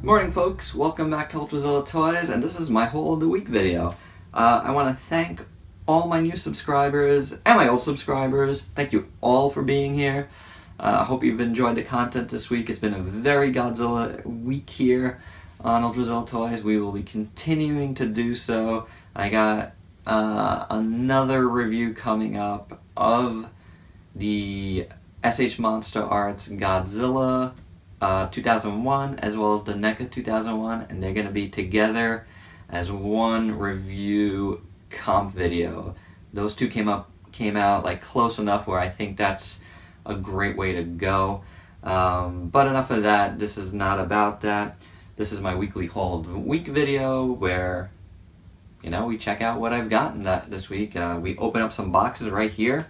Morning folks, welcome back to Ultrazilla Toys, and this is my Haul of the Week video. I want to thank all my new subscribers and my old subscribers. Thank you all for being here. I hope you've enjoyed the content this week. It's been a very Godzilla week here on Ultrazilla Toys. We will be continuing to do so. I got another review coming up of the SH Monster Arts Godzilla 2001 as well as the NECA 2001, and they're going to be together as one review comp video. Those two came out like close enough where I think that's a great way to go. But enough of that. This is not about that. This is my weekly haul of the week video where, you know, we check out what I've gotten this week. We open up some boxes right here,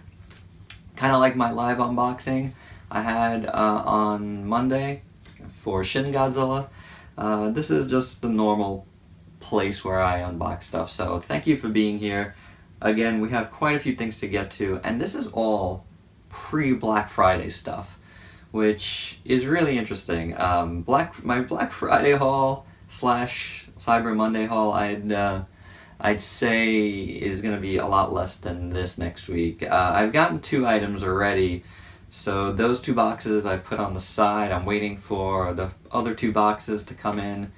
kind of like my live unboxing I had on Monday for Shin Godzilla. This is just the normal place where I unbox stuff, so thank you for being here. Again, we have quite a few things to get to, and this is all pre-Black Friday stuff, which is really interesting. My Black Friday haul / Cyber Monday haul, I'd say is going to be a lot less than this next week. I've gotten 2 items already. So those 2 boxes I've put on the side. I'm waiting for the other 2 boxes to come in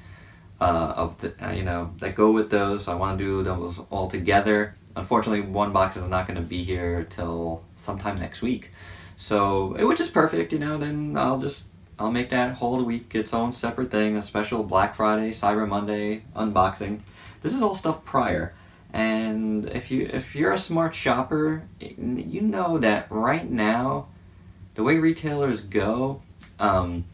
that go with those. I want to do those all together. Unfortunately, 1 box is not going to be here till sometime next week. So, which is perfect, then I'll make that whole week its own separate thing, a special Black Friday, Cyber Monday unboxing. This is all stuff prior. And if you're a smart shopper, you know that right now, the way retailers go, you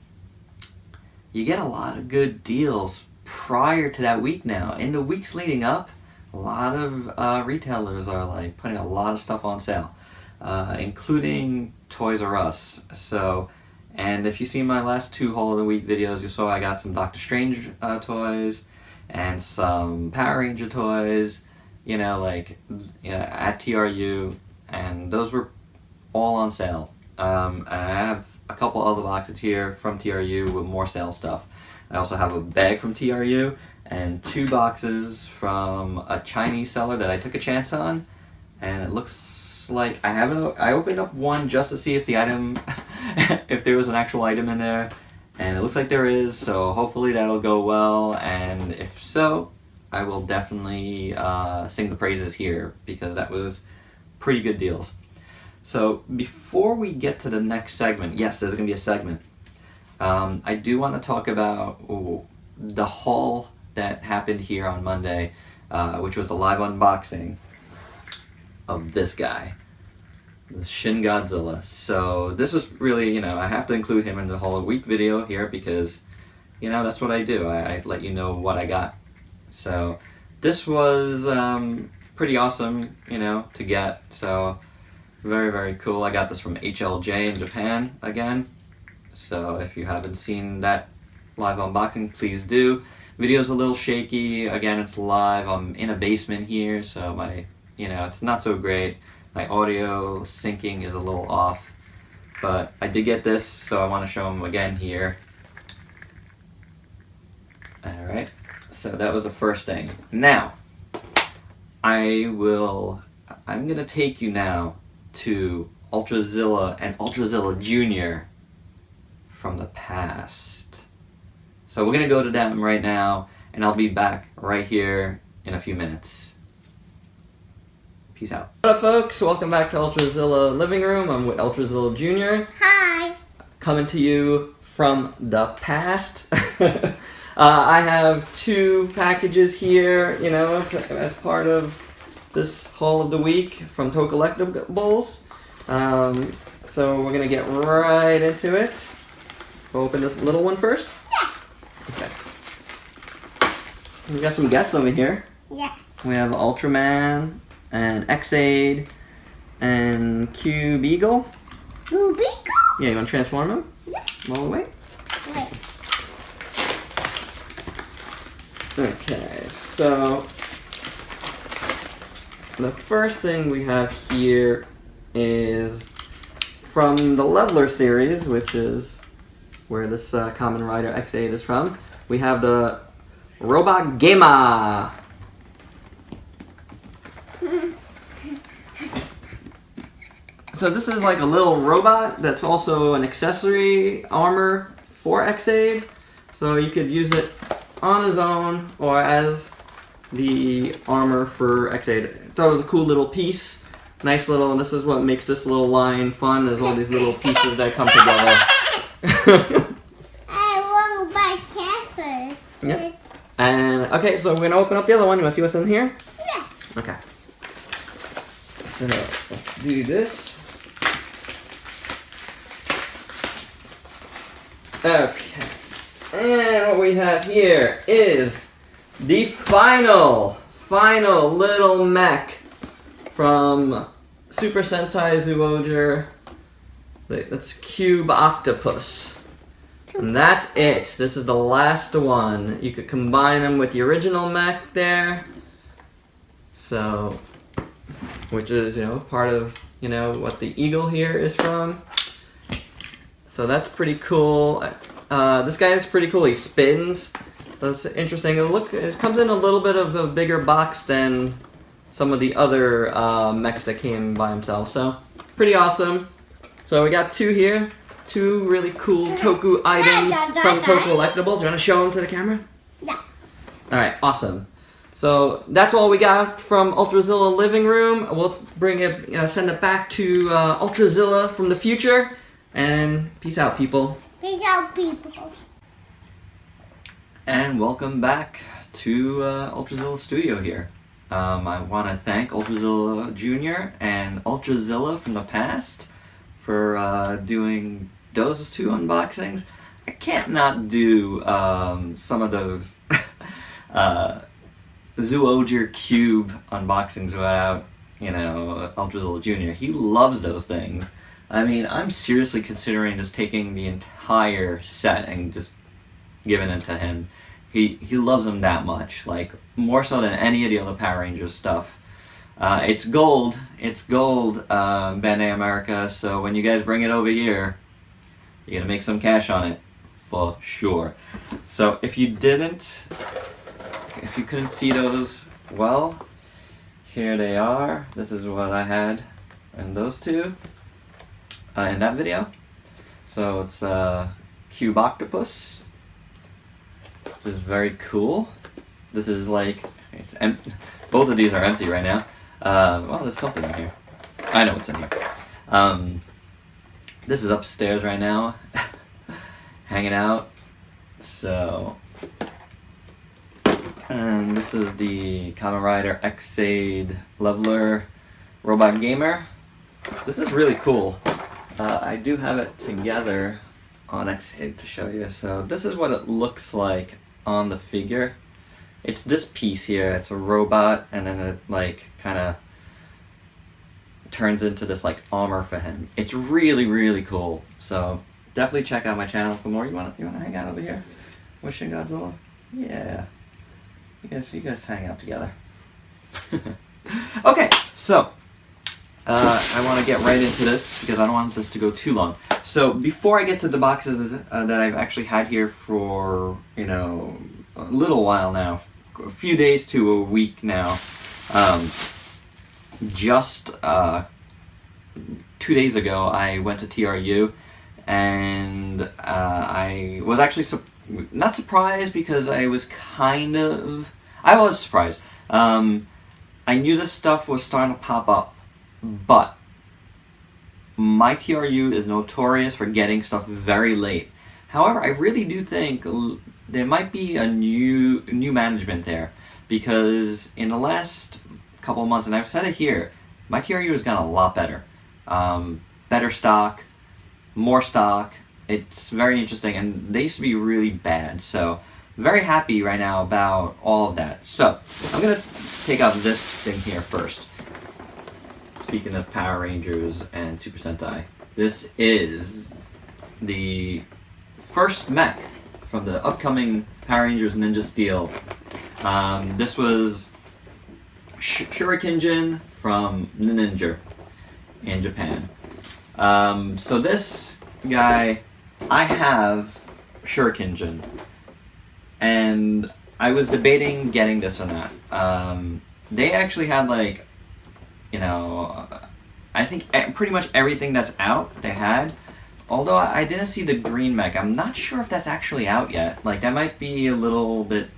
get a lot of good deals prior to that week now. In the weeks leading up, a lot of retailers are like putting a lot of stuff on sale, including Toys R Us. So, and if you see my last 2 Haul of the Week videos, you saw I got some Doctor Strange toys and some Power Ranger toys, at TRU, and those were all on sale. I have a couple other boxes here from TRU with more sale stuff. I also have a bag from TRU and 2 boxes from a Chinese seller that I took a chance on, and it looks like I opened up one just to see if the item, if there was an actual item in there, and it looks like there is, so hopefully that'll go well, and if so, I will definitely sing the praises here, because that was pretty good deals. So before we get to the next segment, yes, there's going to be a segment, I do want to talk about the haul that happened here on Monday, which was the live unboxing of this guy, the Shin Godzilla. So this was really, I have to include him in the Haul of the Week video here because, that's what I do. I let you know what I got. So this was pretty awesome, to get. So very, very cool. I got this from HLJ in Japan again. So if you haven't seen that live unboxing, please do. Video's a little shaky. Again, it's live. I'm in a basement here, so it's not so great. My audio syncing is a little off. But I did get this, so I want to show them again here. Alright, so that was the first thing. Now, I'm going to take you now to Ultrazilla and Ultrazilla Jr. from the past. So we're going to go to them right now, and I'll be back right here in a few minutes. Peace out. What up, folks? Welcome back to Ultrazilla Living Room. I'm with Ultrazilla Jr. Hi! Coming to you from the past. I have 2 packages here, as part of this haul of the week from Toe Collectibles. So we're gonna get right into it. We'll open this little one first. Yeah. Okay. We got some guests over here. Yeah. We have Ultraman and X-Aid and Q Beagle. Q Beagle? Yeah, you wanna transform them? Yeah. All the way. Wait. Okay, so the first thing we have here is from the Leveler series, which is where this Kamen Rider X8 is from. we have the Robot Gamer. So this is like a little robot that's also an accessory armor for X-Aid. So you could use it on his own or as the armor for X-Aid. I thought it was a cool little piece. Nice little, and this is what makes this little line fun, is all these little pieces that come together. I want my cat first. Yep. And, okay, so we're going to open up the other one. You want to see what's in here? Yeah. Okay. So, let's do this. Okay. And what we have here is the final little mech from Super Sentai Zyuohger. That's Cube Octopus. And that's it. This is the last one. You could combine them with the original mech there. So, which is, part of, what the eagle here is from. So that's pretty cool. This guy is pretty cool. He spins. That's interesting. It comes in a little bit of a bigger box than some of the other mechs that came by themselves. So, pretty awesome. So we got two here. Two really cool Toku items from Toku Collectibles. You want to show them to the camera? Yeah. Alright, awesome. So that's all we got from Ultrazilla Living Room. We'll bring it, send it back to Ultrazilla from the future. And peace out, people. Peace out, people. And welcome back to Ultrazilla Studio here. I want to thank Ultrazilla Jr. and Ultrazilla from the past for doing those two unboxings. I can't not do some of those Zyuohger Cube unboxings without, Ultrazilla Jr. He loves those things. I mean, I'm seriously considering just taking the entire set and just giving it to him. He loves them that much, like more so than any of the other Power Rangers stuff. It's gold, Bandai America, so when you guys bring it over here, you're gonna make some cash on it, for sure. So if you couldn't see those, well, here they are. This is what I had in those two, in that video. So it's Cube Octopus, which is very cool. This is like, it's empty. Both of these are empty right now. Well, there's something in here. I know what's in here. This is upstairs right now, hanging out. So, and this is the Kamen Rider X-Aid Leveler Robot Gamer. This is really cool. I do have it together on X-Aid to show you. So this is what it looks like on the figure. It's this piece here. It's a robot, and then it like kind of turns into this like armor for him. It's really, really cool. So definitely check out my channel for more. You wanna hang out over here? Wishing Godzilla? Yeah. You guys hang out together. Okay, so I want to get right into this because I don't want this to go too long. So before I get to the boxes that I've actually had here for a little while now, a few days to a week now. Just 2 days ago, I went to TRU, and I was actually not surprised because I was surprised. I knew this stuff was starting to pop up, but my TRU is notorious for getting stuff very late. However, I really do think there might be a new management there, because in the last couple of months, and I've said it here, my TRU has gotten a lot better. Better stock, more stock. It's very interesting, and they used to be really bad. So very happy right now about all of that. So I'm gonna take out this thing here first. Speaking of Power Rangers and Super Sentai, this is the first mech from the upcoming Power Rangers Ninja Steel. This was Shurikenjin from Ninja in Japan. So this guy, I have Shurikenjin, and I was debating getting this or not. They actually had like, you know, I think pretty much everything that's out they had. Although I didn't see the green mech. I'm not sure if that's actually out yet. Like, that might be a little bit,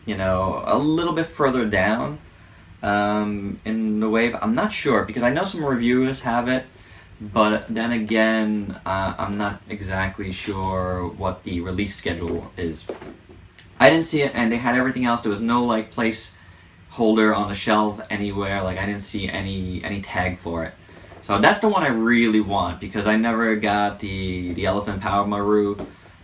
you know, a little bit further down in the wave. I'm not sure, because I know some reviewers have it, but then again, I'm not exactly sure what the release schedule is. I didn't see it, and they had everything else. There was no, like, place holder on the shelf anywhere. Like, I didn't see any tag for it. So that's the one I really want, because I never got the Elephant Power Maru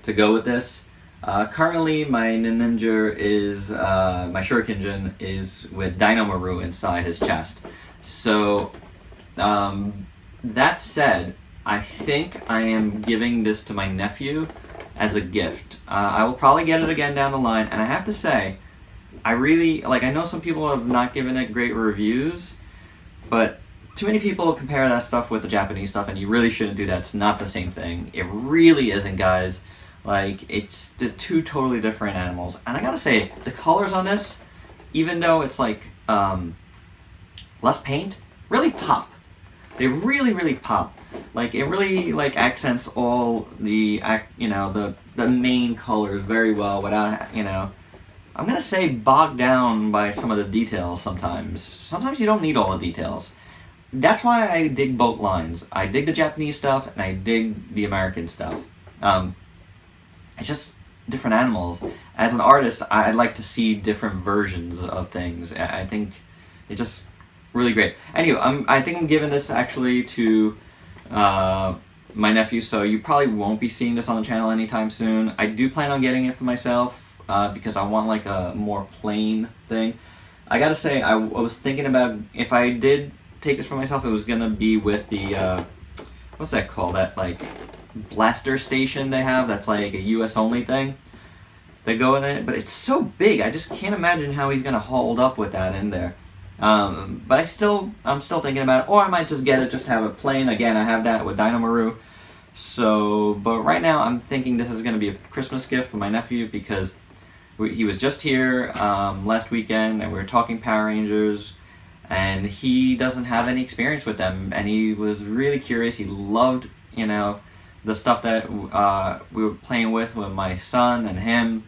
to go with this. Currently, my Ninja is, my Shurikenjin is with Dino Maru inside his chest. So, that said, I think I am giving this to my nephew as a gift. I will probably get it again down the line, and I have to say, I really, like, I know some people have not given it great reviews, but too many people compare that stuff with the Japanese stuff, and you really shouldn't do that. It's not the same thing. It really isn't, guys. Like, it's the two totally different animals. And I gotta say, the colors on this, even though it's like, less paint, really pop. They really, really pop. Like, it really, like, accents all the, you know, the main colors very well without, you know, I'm gonna say bogged down by some of the details sometimes. Sometimes you don't need all the details. That's why I dig both lines. I dig the Japanese stuff, and I dig the American stuff. It's just different animals. As an artist, I'd like to see different versions of things. I think it's just really great. Anyway, I think I'm giving this actually to my nephew, so you probably won't be seeing this on the channel anytime soon. I do plan on getting it for myself because I want like a more plain thing. I gotta say, I was thinking about if I did take this for myself, it was gonna be with the what's that called? That like blaster station they have. That's like a U.S. only thing. They go in it, but it's so big. I just can't imagine how he's gonna hold up with that in there. But I'm still thinking about it. Or I might just get it, just have it plain. Again, I have that with Dino Maru. So, but right now I'm thinking this is gonna be a Christmas gift for my nephew, because he was just here last weekend, and we were talking Power Rangers. And he doesn't have any experience with them, and he was really curious. He loved, you know, the stuff that we were playing with my son and him.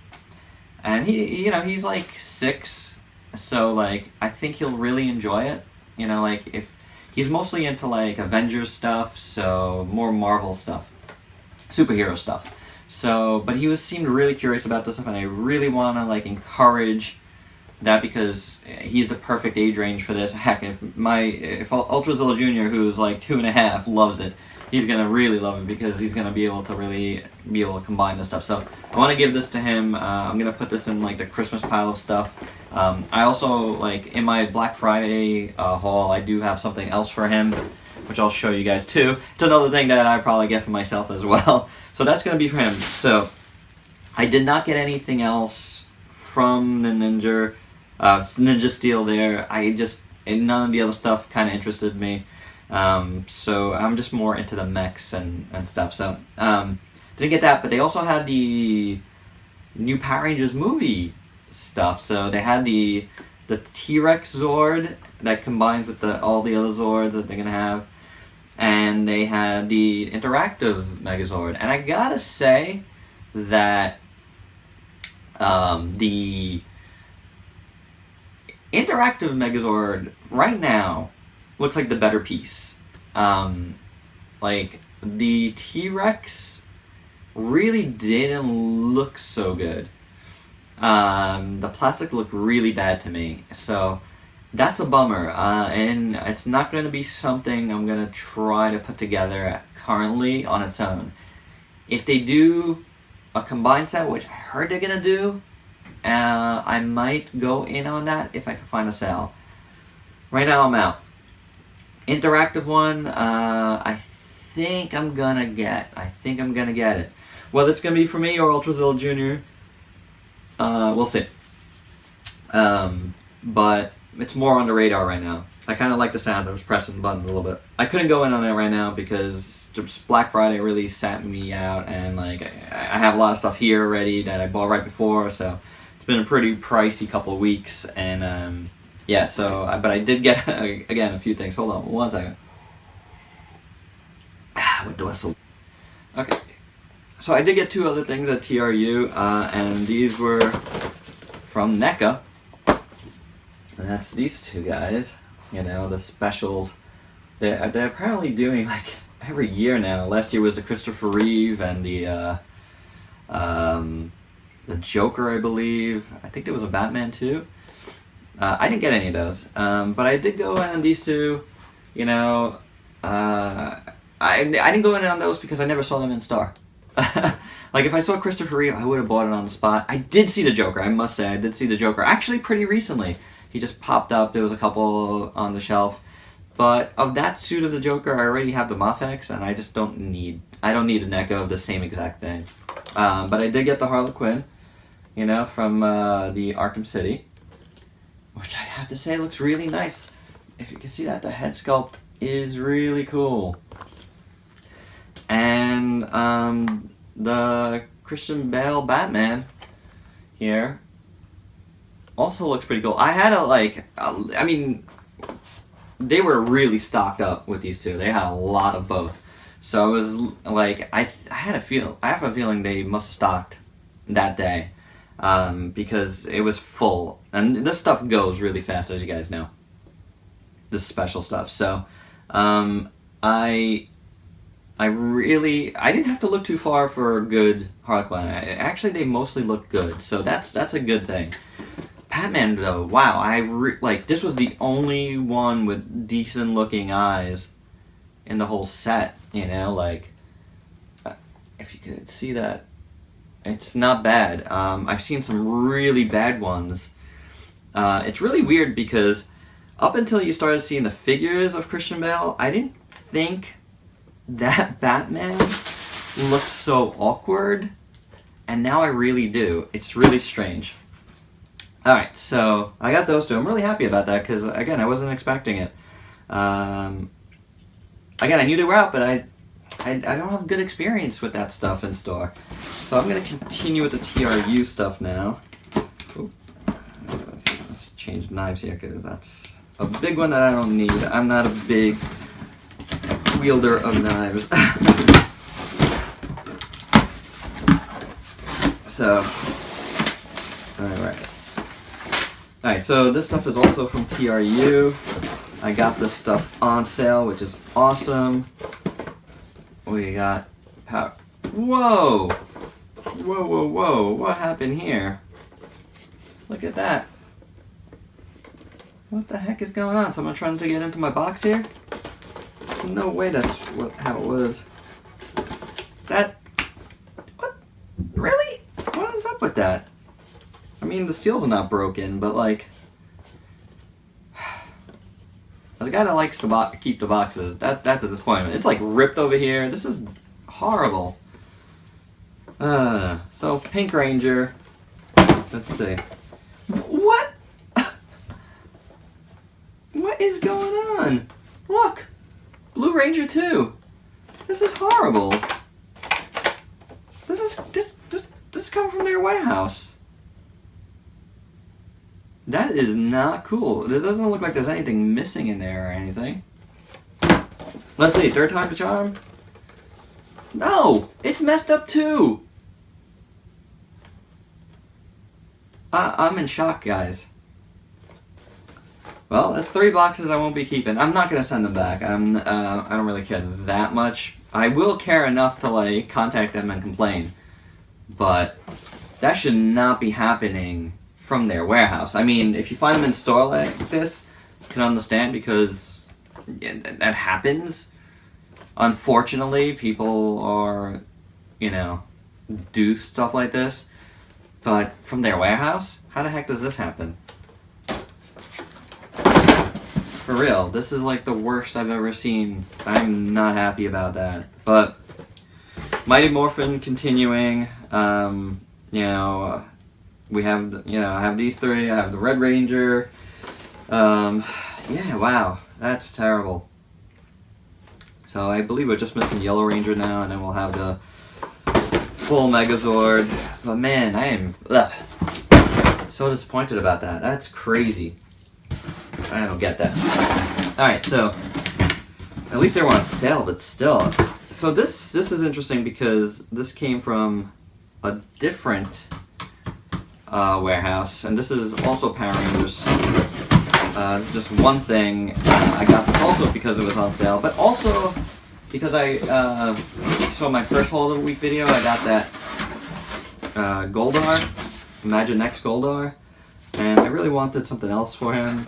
And he, you know, he's like 6, so like I think he'll really enjoy it. You know, like if he's mostly into like Avengers stuff, so more Marvel stuff, superhero stuff. So, but he seemed really curious about this stuff, and I really want to like encourage that, because he's the perfect age range for this. Heck, if Ultrazilla Jr., who's like 2.5, loves it, he's gonna really love it, because he's gonna be able to combine this stuff. So I want to give this to him. I'm gonna put this in like the Christmas pile of stuff. I also, like, in my Black Friday haul, I do have something else for him, which I'll show you guys too. It's another thing that I probably get for myself as well. So that's gonna be for him. So I did not get anything else from the Ninja Steel there. And none of the other stuff kind of interested me. So I'm just more into the mechs and stuff. So didn't get that, but they also had the new Power Rangers movie stuff. So they had the T-Rex Zord that combines with all the other Zords that they're gonna have, and they had the interactive Megazord. And I gotta say that the interactive Megazord right now looks like the better piece. Like, the T-Rex really didn't look so good. The plastic looked really bad to me, so that's a bummer. And it's not going to be something I'm going to try to put together currently on its own. If they do a combined set, which I heard they're going to do, I might go in on that if I can find a sale. Right now I'm out. Interactive one, I think I'm gonna get it. Whether it's gonna be for me or Ultrazilla Jr., we'll see. But it's more on the radar right now. I kind of like the sounds. I was pressing the button a little bit. I couldn't go in on it right now because just Black Friday really sat me out, and like I have a lot of stuff here already that I bought right before, so it's been a pretty pricey couple of weeks, and yeah. So, but I did get again a few things. Hold on, 1 second. With the whistle. Okay. So I did get 2 other things at TRU, and these were from NECA. And that's these 2 guys. You know, the specials. They're apparently doing like every year now. Last year was the Christopher Reeve and the Joker, I believe. I think there was a Batman too. I didn't get any of those, but I did go in on these 2. You know, I didn't go in on those because I never saw them in store. Like if I saw Christopher Reeve, I would have bought it on the spot. I did see the Joker. I must say, I did see the Joker actually pretty recently. He just popped up. There was a couple on the shelf. But of that suit of the Joker, I already have the Mafex, and I just don't need a NECA of the same exact thing. But I did get the Harley Quinn, you know, from the Arkham City, which I have to say looks really nice. If you can see that, the head sculpt is really cool. And the Christian Bale Batman here also looks pretty cool. I had I mean, they were really stocked up with these 2. They had a lot of both. So it was like I have a feeling they must have stocked that day, because it was full. And this stuff goes really fast, as you guys know. This special stuff. So I didn't have to look too far for a good Harley Quinn. Actually, they mostly look good, so that's a good thing. Batman, though, wow, like this was the only one with decent looking eyes in the whole set. You know, like if you could see that, it's not bad. I've seen some really bad ones. It's really weird because up until you started seeing the figures of Christian Bale, I didn't think that Batman looked so awkward, and now I really do. It's really strange. Alright, so I got those 2. I'm really happy about that because, again, I wasn't expecting it. Again, I knew they were out, but I don't have good experience with that stuff in store. So I'm going to continue with the TRU stuff now. Ooh. Let's change knives here because that's a big one that I don't need. I'm not a big wielder of knives. So, alright, so this stuff is also from TRU. I got this stuff on sale, which is awesome. We got power. Whoa! Whoa, whoa, whoa. What happened here? Look at that. What the heck is going on? Someone trying to get into my box here? No way that's how it was. What? Really? What is up with that? I mean, the seals are not broken, but like... As a guy that likes to keep the boxes, that's a disappointment. It's like ripped over here. This is horrible. So, Pink Ranger. Let's see. What? What is going on? Look! Blue Ranger 2. This is horrible. This is coming from their warehouse. That is not cool. It doesn't look like there's anything missing in there or anything. Let's see, 3rd time's a charm? No! It's messed up too! I'm in shock, guys. Well, that's 3 boxes I won't be keeping. I'm not gonna send them back. I don't really care that much. I will care enough to like contact them and complain, but that should not be happening from their warehouse. I mean, if you find them in store like this, I can understand because that happens. Unfortunately, people are, you know, do stuff like this, but from their warehouse, how the heck does this happen? For real, this is like the worst I've ever seen. I'm not happy about that. But Mighty Morphin continuing. You know, we have I have these 3. I have the Red Ranger. Yeah, wow, that's terrible. So I believe we're just missing Yellow Ranger now, and then we'll have the full Megazord. But man, I am so disappointed about that. That's crazy. I don't get that. Alright, so at least they were on sale, but still. So this is interesting because this came from a different warehouse, and this is also Power Rangers. This is just one thing. I got this also because it was on sale, but also because I saw my first haul of the week video. I got that Goldar, Imagine Next Goldar, and I really wanted something else for him.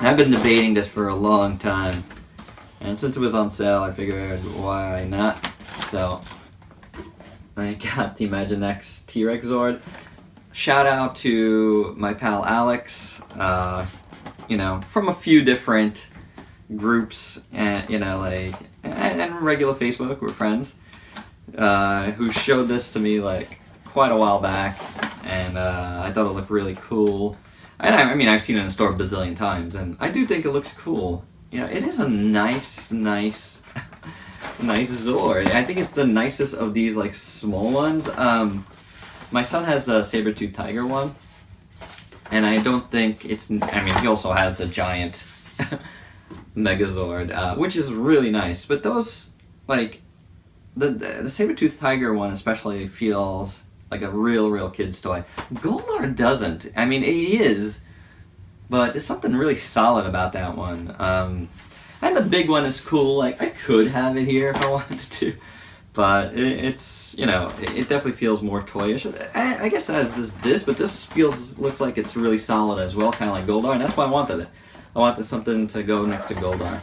I've been debating this for a long time, and since it was on sale, I figured why not. So I got the Imagine Next T-Rex Zord. Shout out to my pal Alex, you know, from a few different groups, and you know, like, and regular Facebook, we're friends, who showed this to me like quite a while back, and I thought it looked really cool. And I mean, I've seen it in the store a bazillion times, and I do think it looks cool. You know, it is a nice nice Zord. I think it's the nicest of these like small ones. My son has the saber-tooth tiger one, and I don't think it's, I mean, he also has the giant Megazord, which is really nice, but those, like, the saber-tooth tiger one especially feels like a real kid's toy. Goldar doesn't. I mean, it is, but there's something really solid about that one. And the big one is cool. Like, I could have it here if I wanted to, but it's, you know, it definitely feels more toyish. I guess it has this, but this looks like it's really solid as well, kind of like Goldar, and that's why I wanted it. I wanted something to go next to Goldar.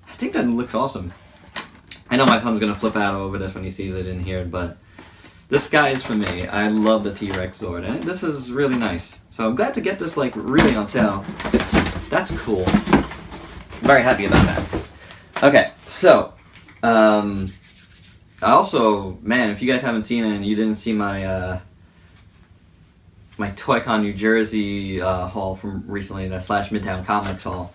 I think that looks awesome. I know my son's gonna flip out over this when he sees it in here, but this guy is for me. I love the T-Rex Zord, and this is really nice. So I'm glad to get this like really on sale. That's cool. Very happy about that. Okay, so I also, man, if you guys haven't seen it and you didn't see my my ToyCon New Jersey haul from recently, the / Midtown Comics haul,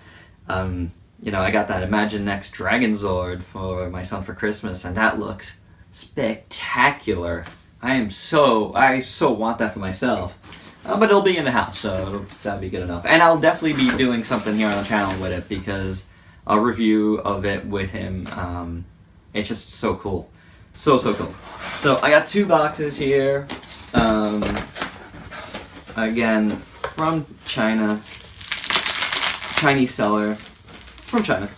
you know, I got that Imagine Next Dragon Zord for my son for Christmas, and that looks spectacular. I so want that for myself. But it'll be in the house, so that'll be good enough. And I'll definitely be doing something here on the channel with it, because a review of it with him, it's just so cool. So cool. So I got 2 boxes here. Again, from China. Chinese seller. From China.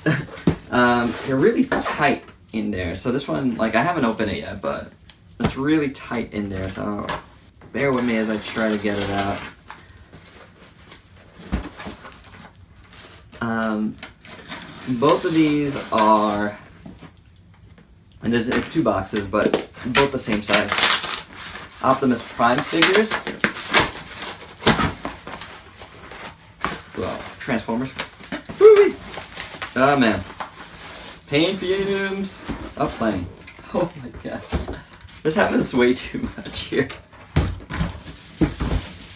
They're really tight in there. So this one, like, I haven't opened it yet, but it's really tight in there. So bear with me as I try to get it out. Both of these are, and it's 2 boxes, but both the same size. Optimus Prime Figures. Well, Transformers. Woo-wee! Oh man. Pain fumes of plenty. Oh my god. This happens way too much here.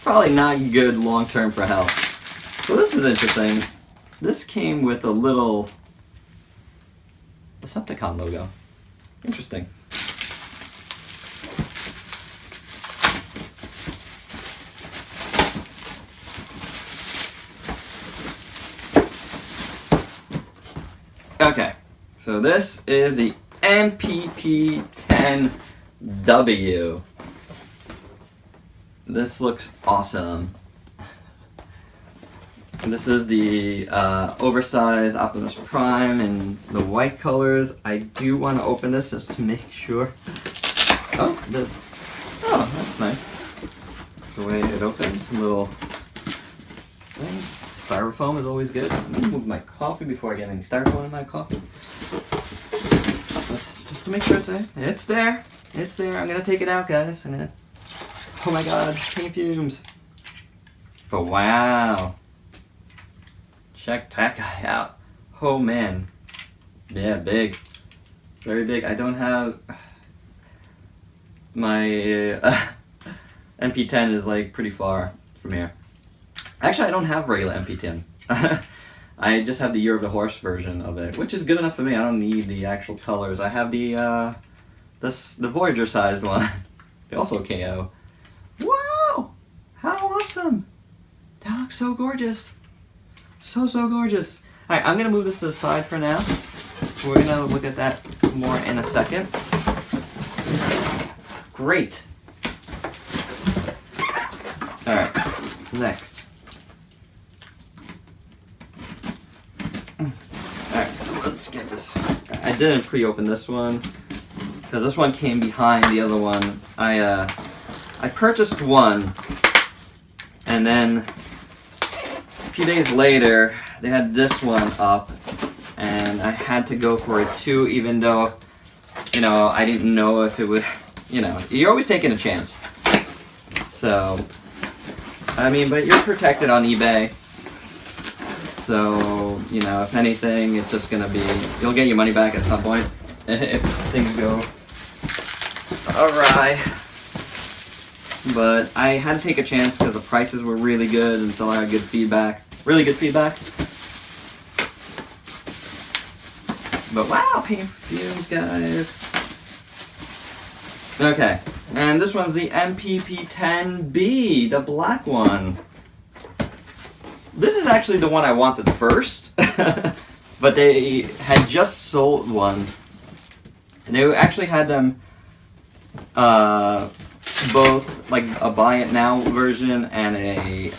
Probably not good long term for health. So this is interesting. This came with a little Decepticon logo. Interesting. Okay, so this is the MPP-10W. This looks awesome. And this is the oversized Optimus Prime in the white colors. I do want to open this just to make sure. Oh, that's nice. The way it opens, a little thing. Styrofoam is always good. I'm gonna move my coffee before I get any styrofoam in my coffee. Just to make sure it's there. It's there. It's there. I'm gonna take it out, guys. Oh my god, paint fumes. But wow. Check that guy out. Oh man. Yeah, big. Very big. I don't have my MP10 is like pretty far from here. Actually, I don't have regular MP10. I just have the Year of the Horse version of it, which is good enough for me. I don't need the actual colors. I have the Voyager sized one. Also a KO. Wow! How awesome! That looks so gorgeous. So gorgeous. Alright, I'm gonna move this to the side for now. We're gonna look at that more in a second. Great. Alright, next. Alright, so let's get this. I didn't pre-open this one because this one came behind the other one. I purchased one, and then a few days later they had this one up, and I had to go for it too, even though, you know, I didn't know if it would, you know, you're always taking a chance. So, I mean, but you're protected on eBay. So, you know, if anything, it's just gonna be, you'll get your money back at some point if things go awry. But I had to take a chance because the prices were really good and still had good feedback. Really good feedback. But wow, paint fumes, guys. Okay, and this one's the MPP-10B, the black one. This is actually the one I wanted first, but they had just sold one. And they actually had them both, like a buy it now version and a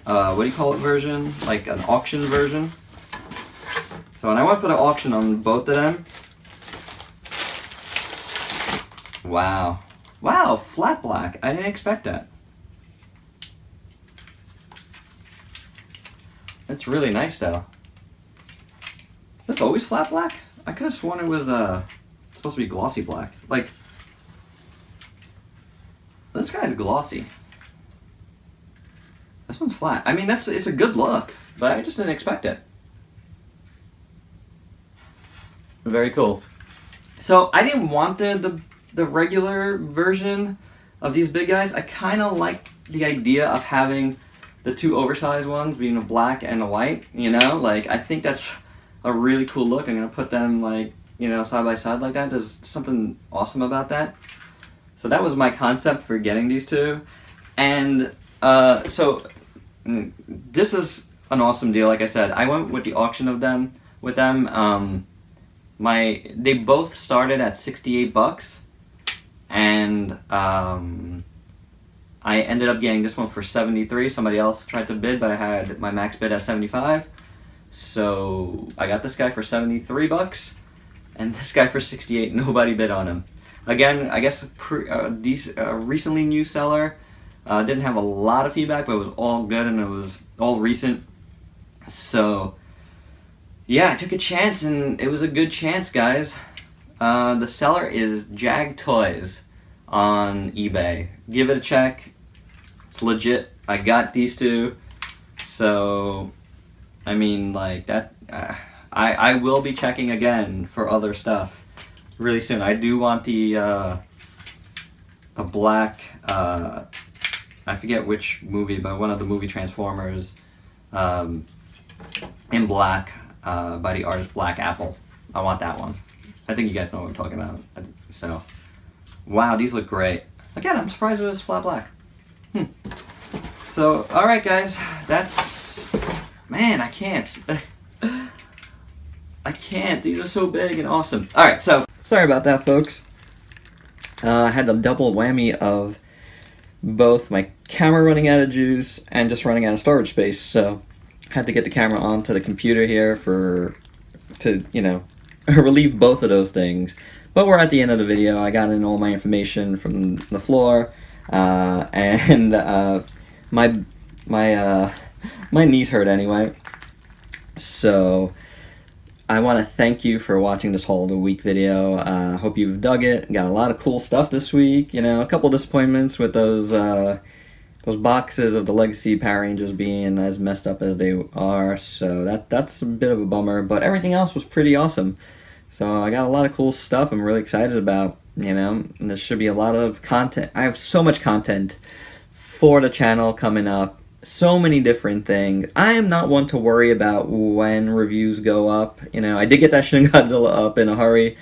what do you call it version? Like an auction version. So when I went for the auction on both of them, wow. Wow, flat black. I didn't expect that. It's really nice though. Is this always flat black? I could have sworn it was supposed to be glossy black. Like, this guy's glossy. This one's flat. I mean, it's a good look, but I just didn't expect it. Very cool. So I didn't want the regular version of these big guys. I kind of like the idea of having the two oversized ones being a black and a white, you know? Like, I think that's a really cool look. I'm gonna put them, like, you know, side by side like that. There's something awesome about that. So that was my concept for getting these two. And so this is an awesome deal. Like I said, I went with the auction of them with them. They both started at $68, and I ended up getting this one for $73. Somebody else tried to bid, but I had my max bid at $75. So I got this guy for $73, and this guy for $68. Nobody bid on him. Again, I guess recently new seller. Didn't have a lot of feedback, but it was all good and it was all recent. So yeah, I took a chance, and it was a good chance, guys. The seller is Jag Toys on eBay. Give it a check. It's legit. I got these two. So, I mean, like, that. I will be checking again for other stuff really soon. I do want the black, I forget which movie, but one of the movie Transformers in black by the artist Black Apple. I want that one. I think you guys know what I'm talking about. So, wow, these look great. Again, I'm surprised it was flat black. So, alright guys, that's... Man, I can't. I can't. These are so big and awesome. Alright, so, sorry about that, folks. I had the double whammy of both my camera running out of juice and just running out of storage space, so had to get the camera onto the computer here to, you know, relieve both of those things. But we're at the end of the video. I got in all my information from the floor, and my knees hurt anyway. So I want to thank you for watching this Haul of the Week video. Hope you've dug it. Got a lot of cool stuff this week. You know, a couple disappointments with those boxes of the Legacy Power Rangers being as messed up as they are. So that's a bit of a bummer. But everything else was pretty awesome. So I got a lot of cool stuff I'm really excited about. You know, and there should be a lot of content. I have so much content for the channel coming up. so many different things. I am not one to worry about when reviews go up. I did get that Shin Godzilla up in a hurry,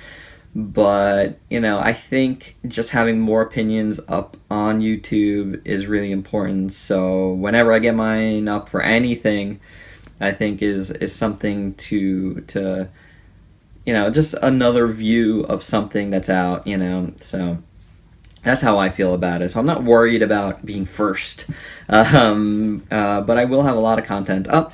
but I think just having more opinions up on YouTube is really important. So whenever I get mine up for anything, I think is something to just another view of something that's out. So that's how I feel about it. So I'm not worried about being first, but I will have a lot of content up.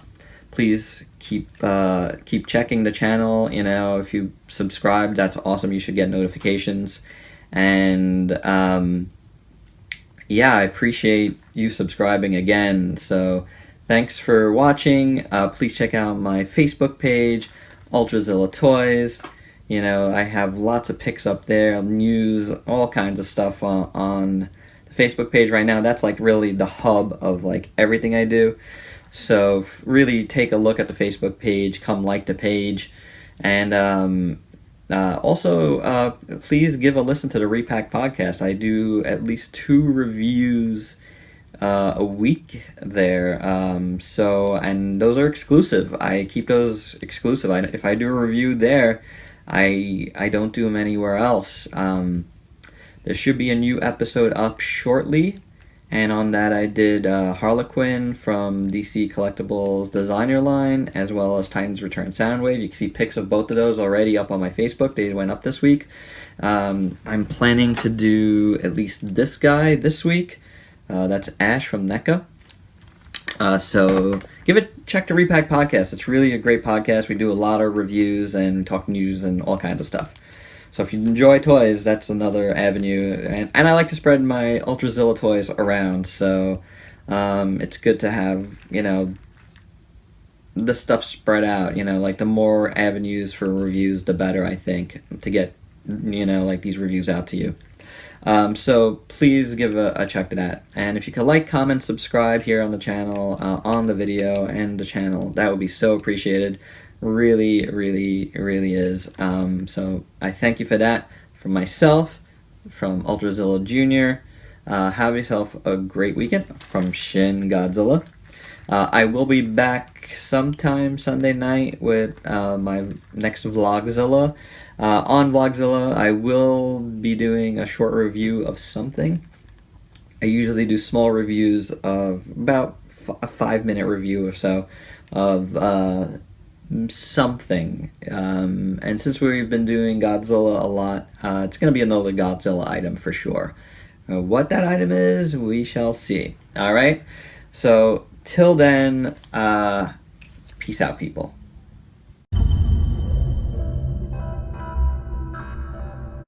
Please keep checking the channel. If you subscribe, that's awesome. You should get notifications. And yeah, I appreciate you subscribing again. So thanks for watching. Please check out my Facebook page, Ultrazilla Toys. I have lots of pics up there, news, all kinds of stuff on the Facebook page right now. That's like really the hub of like everything I do. So really take a look at the Facebook page, come like the page, and also please give a listen to the Repack podcast. I do at least 2 reviews a week there, and those are exclusive. I keep those exclusive. If I do a review there, I don't do them anywhere else. There should be a new episode up shortly, and on that I did Harlequin from DC Collectibles designer line, as well as Titans Return Soundwave. You can see pics of both of those already up on my Facebook. They went up this week. I'm planning to do at least this guy this week. That's Ash from NECA. So check the Repack podcast. It's really a great podcast. We do a lot of reviews and talk news and all kinds of stuff. So if you enjoy toys, that's another avenue. And I like to spread my Ultrazilla toys around. So it's good to have, the stuff spread out. Like the more avenues for reviews, the better, I think, to get, like these reviews out to you. So please give a check to that. And if you could like, comment, subscribe here on the channel, on the video and the channel, that would be so appreciated. Really, really, really is. So I thank you for that. From myself, from Ultrazilla Jr., have yourself a great weekend. From Shin Godzilla. I will be back sometime Sunday night with my next Vlogzilla. On Vlogzilla, I will be doing a short review of something. I usually do small reviews of about a 5-minute review or so of something. And since we've been doing Godzilla a lot, it's going to be another Godzilla item for sure. What that item is, we shall see. Alright? So, till then, peace out, people.